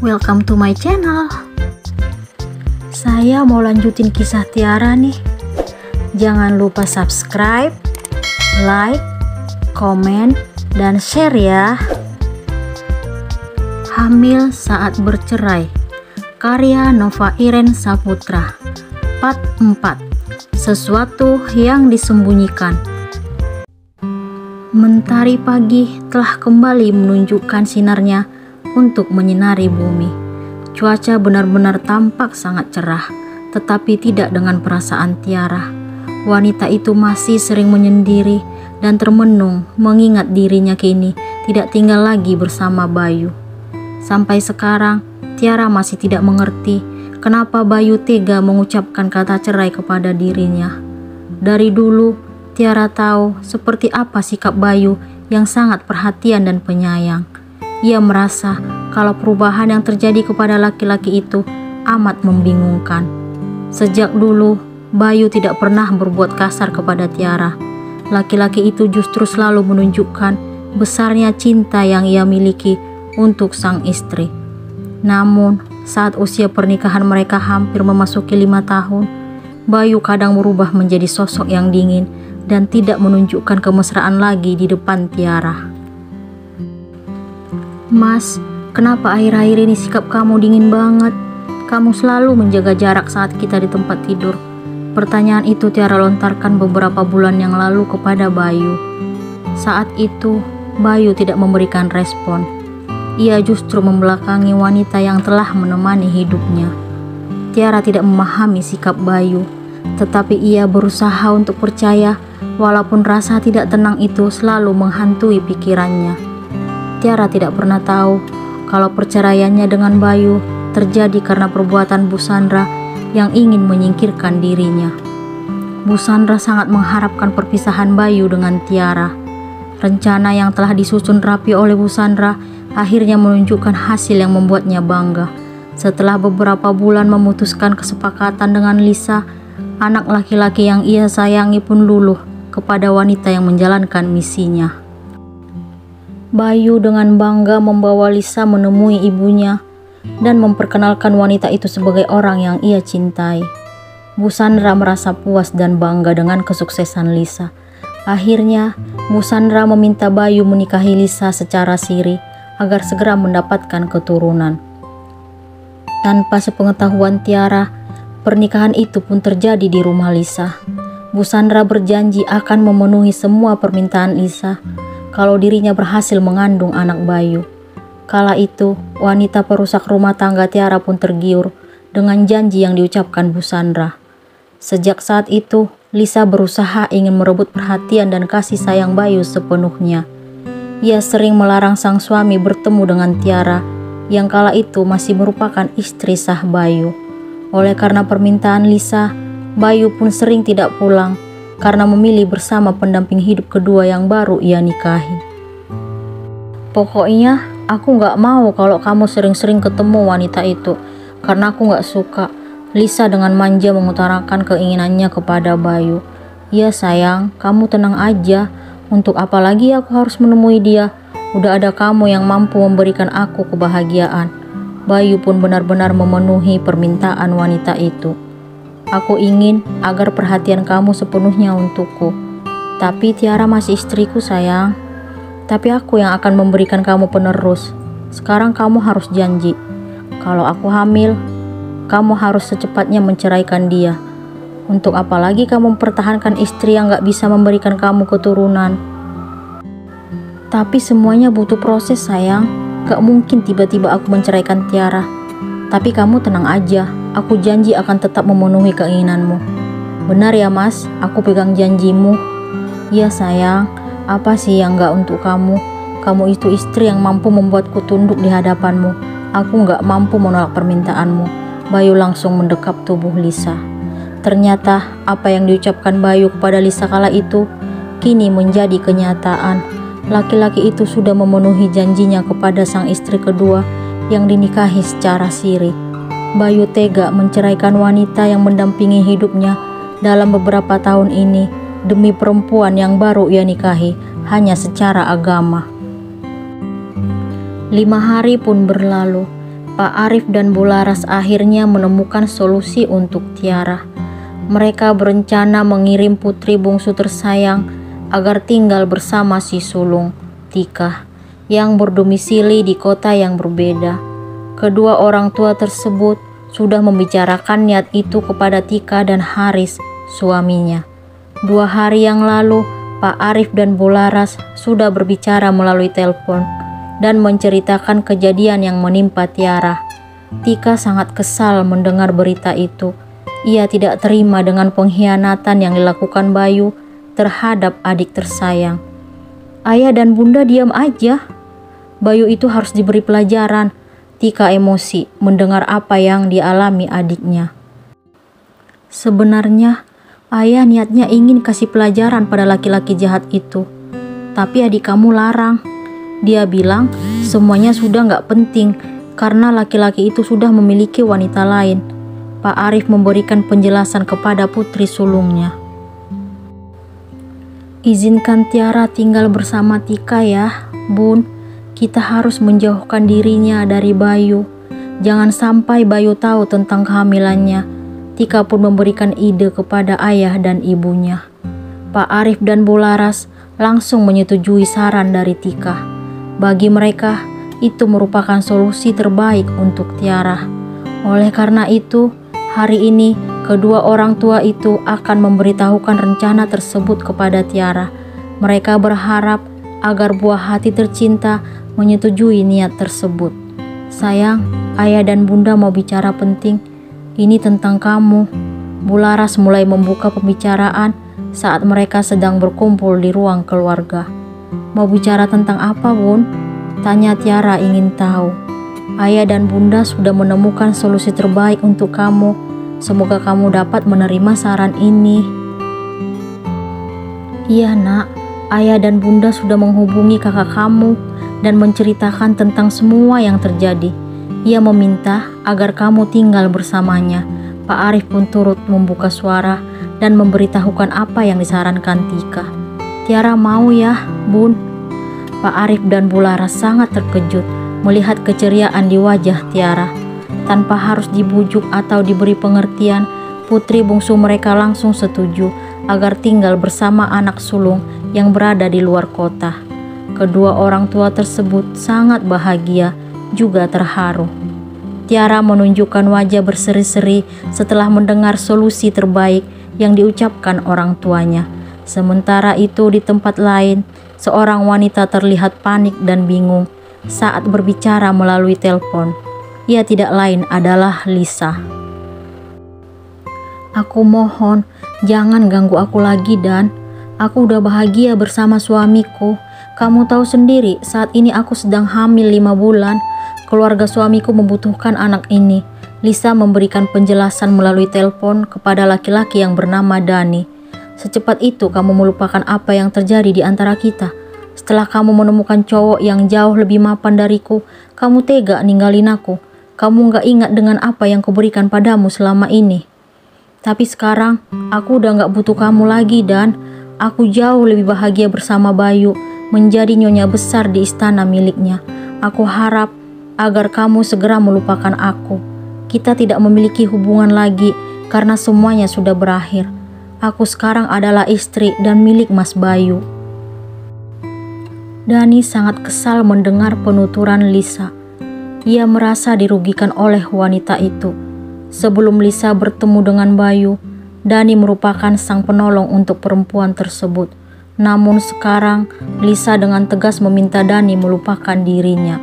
Welcome to my channel. Saya mau lanjutin kisah Tiara nih. Jangan lupa subscribe, like, komen, dan share ya. Hamil saat bercerai, karya Nova Iren Saputra. Part 4. Sesuatu yang disembunyikan. Mentari pagi telah kembali menunjukkan sinarnya untuk menyinari bumi. Cuaca benar-benar tampak sangat cerah, tetapi tidak dengan perasaan Tiara. Wanita itu masih sering menyendiri dan termenung mengingat dirinya kini tidak tinggal lagi bersama Bayu. Sampai sekarang, Tiara masih tidak mengerti kenapa Bayu tega mengucapkan kata cerai kepada dirinya. Dari dulu, Tiara tahu seperti apa sikap Bayu yang sangat perhatian dan penyayang. Ia merasa kalau perubahan yang terjadi kepada laki-laki itu amat membingungkan. Sejak dulu, Bayu tidak pernah berbuat kasar kepada Tiara. Laki-laki itu justru selalu menunjukkan besarnya cinta yang ia miliki untuk sang istri. Namun, saat usia pernikahan mereka hampir memasuki 5 tahun, Bayu kadang berubah menjadi sosok yang dingin dan tidak menunjukkan kemesraan lagi di depan Tiara. "Mas, kenapa akhir-akhir ini sikap kamu dingin banget? Kamu selalu menjaga jarak saat kita di tempat tidur." Pertanyaan itu Tiara lontarkan beberapa bulan yang lalu kepada Bayu. Saat itu, Bayu tidak memberikan respon. Ia justru membelakangi wanita yang telah menemani hidupnya. Tiara tidak memahami sikap Bayu, tetapi ia berusaha untuk percaya walaupun rasa tidak tenang itu selalu menghantui pikirannya. Tiara tidak pernah tahu kalau perceraiannya dengan Bayu terjadi karena perbuatan Bu Sandra yang ingin menyingkirkan dirinya. Bu Sandra sangat mengharapkan perpisahan Bayu dengan Tiara. Rencana yang telah disusun rapi oleh Bu Sandra akhirnya menunjukkan hasil yang membuatnya bangga. Setelah beberapa bulan memutuskan kesepakatan dengan Lisa, anak laki-laki yang ia sayangi pun luluh kepada wanita yang menjalankan misinya. Bayu dengan bangga membawa Lisa menemui ibunya dan memperkenalkan wanita itu sebagai orang yang ia cintai. Bu Sandra merasa puas dan bangga dengan kesuksesan Lisa. Akhirnya, Bu Sandra meminta Bayu menikahi Lisa secara siri agar segera mendapatkan keturunan. Tanpa sepengetahuan Tiara, pernikahan itu pun terjadi di rumah Lisa. Bu Sandra berjanji akan memenuhi semua permintaan Lisa kalau dirinya berhasil mengandung anak Bayu. Kala itu, wanita perusak rumah tangga Tiara pun tergiur dengan janji yang diucapkan Bu Sandra. Sejak saat itu, Lisa berusaha ingin merebut perhatian dan kasih sayang Bayu sepenuhnya. Ia sering melarang sang suami bertemu dengan Tiara, yang kala itu masih merupakan istri sah Bayu. Oleh karena permintaan Lisa, Bayu pun sering tidak pulang karena memilih bersama pendamping hidup kedua yang baru ia nikahi. "Pokoknya aku gak mau kalau kamu sering-sering ketemu wanita itu, karena aku gak suka." Lisa dengan manja mengutarakan keinginannya kepada Bayu. "Ya sayang, kamu tenang aja. Untuk apa lagi aku harus menemui dia? Udah ada kamu yang mampu memberikan aku kebahagiaan." Bayu pun benar-benar memenuhi permintaan wanita itu. "Aku ingin agar perhatian kamu sepenuhnya untukku. Tapi Tiara masih istriku sayang. Tapi aku yang akan memberikan kamu penerus. Sekarang kamu harus janji. Kalau aku hamil, kamu harus secepatnya menceraikan dia. Untuk apa lagi kamu mempertahankan istri yang gak bisa memberikan kamu keturunan?" "Tapi semuanya butuh proses sayang. Gak mungkin tiba-tiba aku menceraikan Tiara. Tapi kamu tenang aja, aku janji akan tetap memenuhi keinginanmu." "Benar ya mas, aku pegang janjimu." "Ya sayang, apa sih yang gak untuk kamu? Kamu itu istri yang mampu membuatku tunduk di hadapanmu. Aku gak mampu menolak permintaanmu." Bayu langsung mendekap tubuh Lisa. Ternyata apa yang diucapkan Bayu kepada Lisa kala itu kini menjadi kenyataan. Laki-laki itu sudah memenuhi janjinya kepada sang istri kedua yang dinikahi secara siri. Bayu tega menceraikan wanita yang mendampingi hidupnya dalam beberapa tahun ini demi perempuan yang baru ia nikahi hanya secara agama. 5 hari pun berlalu. Pak Arif dan Bularas akhirnya menemukan solusi untuk Tiara. Mereka berencana mengirim putri bungsu tersayang agar tinggal bersama si sulung, Tika, yang berdomisili di kota yang berbeda. Kedua orang tua tersebut sudah membicarakan niat itu kepada Tika dan Haris, suaminya. 2 hari yang lalu, Pak Arif dan Bularas sudah berbicara melalui telepon dan menceritakan kejadian yang menimpa Tiara. Tika sangat kesal mendengar berita itu. Ia tidak terima dengan pengkhianatan yang dilakukan Bayu terhadap adik tersayang. Ayah dan bunda diam aja. Bayu itu harus diberi pelajaran. Tika emosi mendengar apa yang dialami adiknya. Sebenarnya ayah niatnya ingin kasih pelajaran pada laki-laki jahat itu. Tapi adik kamu larang. Dia bilang semuanya sudah gak penting karena laki-laki itu sudah memiliki wanita lain. Pak Arif memberikan penjelasan kepada putri sulungnya. Izinkan Tiara tinggal bersama Tika ya, Bun. Kita harus menjauhkan dirinya dari Bayu. Jangan sampai Bayu tahu tentang kehamilannya. Tika pun memberikan ide kepada ayah dan ibunya. Pak Arif dan Bularas langsung menyetujui saran dari Tika. Bagi mereka, itu merupakan solusi terbaik untuk Tiara. Oleh karena itu, hari ini kedua orang tua itu akan memberitahukan rencana tersebut kepada Tiara. Mereka berharap agar buah hati tercinta menyetujui niat tersebut. Sayang, ayah dan bunda mau bicara penting. Ini tentang kamu. Bularas mulai membuka pembicaraan saat mereka sedang berkumpul di ruang keluarga. Mau bicara tentang apa, Bun? Tanya Tiara ingin tahu. Ayah dan bunda sudah menemukan solusi terbaik untuk kamu. Semoga kamu dapat menerima saran ini. Iya nak, ayah dan bunda sudah menghubungi kakak kamu dan menceritakan tentang semua yang terjadi. Ia meminta agar kamu tinggal bersamanya. Pak Arif pun turut membuka suara dan memberitahukan apa yang disarankan Tika. Tiara mau ya, Bun? Pak Arif dan Bularas sangat terkejut melihat keceriaan di wajah Tiara. Tanpa harus dibujuk atau diberi pengertian, putri bungsu mereka langsung setuju agar tinggal bersama anak sulung yang berada di luar kota. Kedua orang tua tersebut sangat bahagia, juga terharu. Tiara menunjukkan wajah berseri-seri setelah mendengar solusi terbaik yang diucapkan orang tuanya. Sementara itu di tempat lain, seorang wanita terlihat panik dan bingung saat berbicara melalui telepon. Ia tidak lain adalah Lisa. Aku mohon, jangan ganggu aku lagi Dan. Aku udah bahagia bersama suamiku. Kamu tahu sendiri, saat ini aku sedang hamil 5 bulan. Keluarga suamiku membutuhkan anak ini. Lisa memberikan penjelasan melalui telepon kepada laki-laki yang bernama Dani. Secepat itu kamu melupakan apa yang terjadi di antara kita. Setelah kamu menemukan cowok yang jauh lebih mapan dariku, kamu tega ninggalin aku. Kamu gak ingat dengan apa yang kuberikan padamu selama ini. Tapi sekarang, aku udah gak butuh kamu lagi Dan. Aku jauh lebih bahagia bersama Bayu, menjadi nyonya besar di istana miliknya. Aku harap agar kamu segera melupakan aku. Kita tidak memiliki hubungan lagi karena semuanya sudah berakhir. Aku sekarang adalah istri dan milik Mas Bayu. Dani sangat kesal mendengar penuturan Lisa. Ia merasa dirugikan oleh wanita itu. Sebelum Lisa bertemu dengan Bayu, Dani merupakan sang penolong untuk perempuan tersebut. Namun sekarang Lisa dengan tegas meminta Dani melupakan dirinya.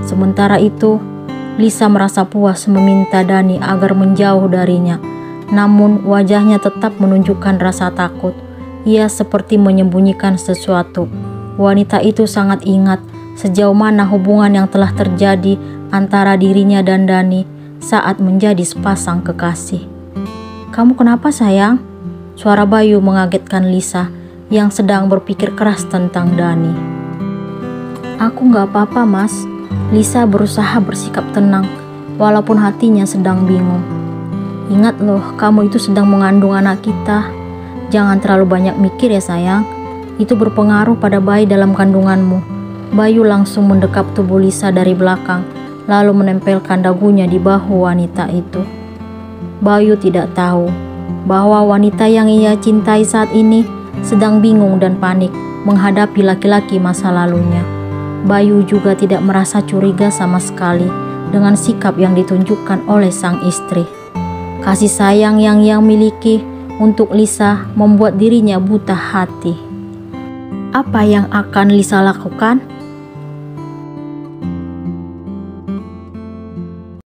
Sementara itu, Lisa merasa puas meminta Dani agar menjauh darinya. Namun wajahnya tetap menunjukkan rasa takut. Ia seperti menyembunyikan sesuatu. Wanita itu sangat ingat sejauh mana hubungan yang telah terjadi antara dirinya dan Dani saat menjadi sepasang kekasih. Kamu kenapa sayang? Suara Bayu mengagetkan Lisa yang sedang berpikir keras tentang Dani. Aku gak apa-apa mas. Lisa berusaha bersikap tenang walaupun hatinya sedang bingung. Ingat loh, kamu itu sedang mengandung anak kita. Jangan terlalu banyak mikir ya sayang. Itu berpengaruh pada bayi dalam kandunganmu. Bayu langsung mendekap tubuh Lisa dari belakang lalu menempelkan dagunya di bahu wanita itu. Bayu tidak tahu bahwa wanita yang ia cintai saat ini sedang bingung dan panik menghadapi laki-laki masa lalunya. Bayu juga tidak merasa curiga sama sekali dengan sikap yang ditunjukkan oleh sang istri. Kasih sayang yang ia miliki untuk Lisa membuat dirinya buta hati. Apa yang akan Lisa lakukan?